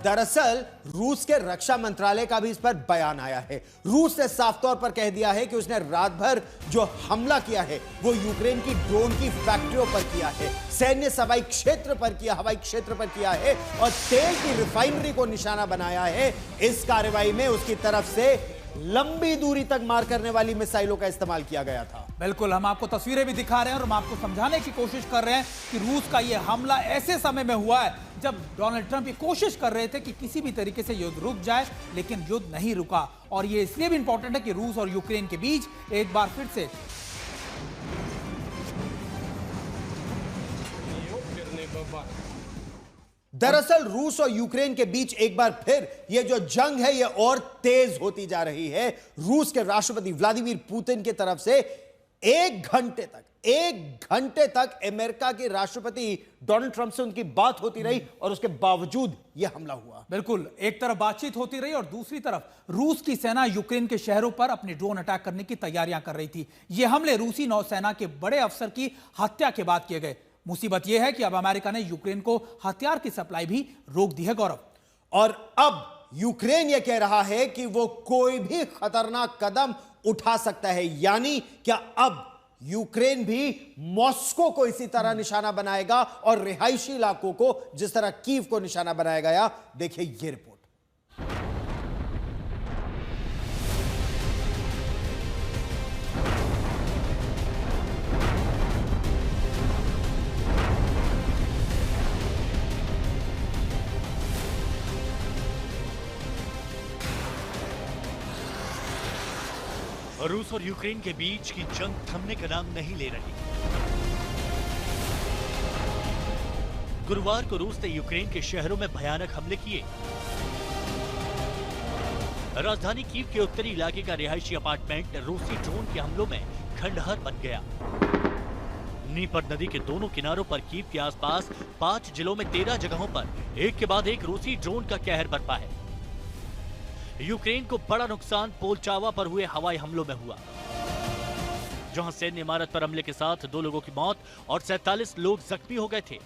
दरअसल रूस के रक्षा मंत्रालय का भी इस पर बयान आया है। रूस ने साफ तौर पर कह दिया है कि उसने रात भर जो हमला किया है वो यूक्रेन की ड्रोन की फैक्ट्रियों पर किया है, सैन्य हवाई क्षेत्र पर किया, हवाई क्षेत्र पर किया है और तेल की रिफाइनरी को निशाना बनाया है। इस कार्रवाई में उसकी तरफ से लंबी दूरी तक मार करने वाली मिसाइलों का इस्तेमाल किया गया था। बिल्कुल, हम आपको तस्वीरें भी दिखा रहे हैं और हम आपको समझाने की कोशिश कर रहे हैं कि रूस का यह हमला ऐसे समय में हुआ है जब डोनाल्ड ट्रंप ये कोशिश कर रहे थे कि किसी भी तरीके से युद्ध रुक जाए, लेकिन युद्ध नहीं रुका। और ये इसलिए भी इंपॉर्टेंट है कि रूस और यूक्रेन के बीच एक बार फिर से दरअसल रूस और यूक्रेन के बीच एक बार फिर यह जो जंग है यह और तेज होती जा रही है। रूस के राष्ट्रपति व्लादिमीर पुतिन की तरफ से एक घंटे तक अमेरिका के राष्ट्रपति डोनाल्ड ट्रंप से उनकी बात होती रही और उसके बावजूद यह हमला हुआ। बिल्कुल, एक तरफ बातचीत होती रही और दूसरी तरफ रूस की सेना यूक्रेन के शहरों पर अपने ड्रोन अटैक करने की तैयारियां कर रही थी। यह हमले रूसी नौसेना के बड़े अफसर की हत्या के बाद किए गए। मुसीबत यह है कि अब अमेरिका ने यूक्रेन को हथियार की सप्लाई भी रोक दी है। गौरव, और अब यूक्रेन यह कह रहा है कि वो कोई भी खतरनाक कदम उठा सकता है, यानी क्या अब यूक्रेन भी मॉस्को को इसी तरह निशाना बनाएगा और रिहायशी इलाकों को जिस तरह कीव को निशाना बनाया गया। देखिए यह रिपोर्ट। रूस और यूक्रेन के बीच की जंग थमने का नाम नहीं ले रही। गुरुवार को रूस ने यूक्रेन के शहरों में भयानक हमले किए। राजधानी कीव के उत्तरी इलाके का रिहायशी अपार्टमेंट रूसी ड्रोन के हमलों में खंडहर बन गया। नीपर नदी के दोनों किनारों पर कीव के आसपास 5 जिलों में 13 जगहों पर एक के बाद एक रूसी ड्रोन का कहर बरपा है। यूक्रेन को बड़ा नुकसान पोलचावा पर हुए हवाई हमलों में हुआ, जहां सैन्य इमारत पर हमले के साथ 2 लोगों की मौत और 47 लोग जख्मी हो गए थे।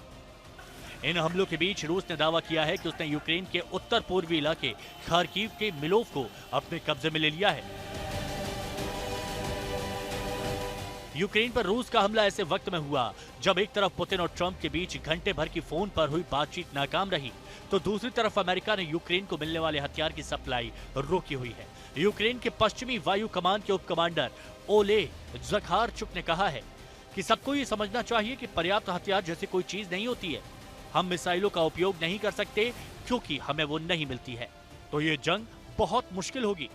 इन हमलों के बीच रूस ने दावा किया है कि उसने यूक्रेन के उत्तर पूर्वी इलाके खार्किव के मिलोव को अपने कब्जे में ले लिया है। यूक्रेन पर रूस का हमला ऐसे वक्त में हुआ जब एक तरफ पुतिन और ट्रंप के बीच घंटे भर की फोन पर हुई बातचीत नाकाम रही, तो दूसरी तरफ अमेरिका ने यूक्रेन को मिलने वाले हथियार की सप्लाई रोकी हुई है। यूक्रेन के पश्चिमी वायु कमान के उप कमांडर ओले ज़खारचुक ने कहा है कि सबको ये समझना चाहिए कि पर्याप्त हथियार जैसी कोई चीज नहीं होती है। हम मिसाइलों का उपयोग नहीं कर सकते क्योंकि हमें वो नहीं मिलती है, तो ये जंग बहुत मुश्किल होगी।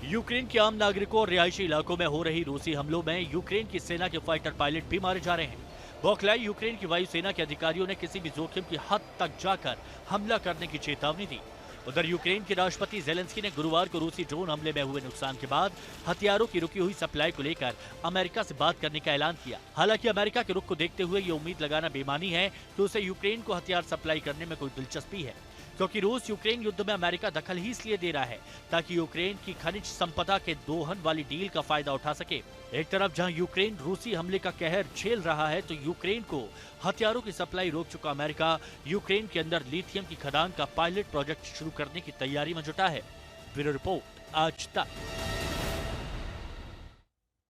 यूक्रेन के आम नागरिकों और रिहायशी इलाकों में हो रही रूसी हमलों में यूक्रेन की सेना के फाइटर पायलट भी मारे जा रहे हैं। बौखलाई यूक्रेन की वायुसेना के अधिकारियों ने किसी भी जोखिम की हद तक जाकर हमला करने की चेतावनी दी। उधर यूक्रेन के राष्ट्रपति ज़ेलेंस्की ने गुरुवार को रूसी ड्रोन हमले में हुए नुकसान के बाद हथियारों की रुकी हुई सप्लाई को लेकर अमेरिका से बात करने का ऐलान किया। हालांकि अमेरिका के रुख को देखते हुए ये उम्मीद लगाना बेमानी है कि उसे यूक्रेन को हथियार सप्लाई करने में कोई दिलचस्पी है, क्योंकि रूस यूक्रेन युद्ध में अमेरिका दखल ही इसलिए दे रहा है ताकि यूक्रेन की खनिज संपदा के दोहन वाली डील का फायदा उठा सके। एक तरफ जहां यूक्रेन रूसी हमले का कहर झेल रहा है, तो यूक्रेन को हथियारों की सप्लाई रोक चुका अमेरिका यूक्रेन के अंदर लिथियम की खदान का पायलट प्रोजेक्ट शुरू करने की तैयारी में जुटा है। ब्यूरो रिपोर्ट, आज तक।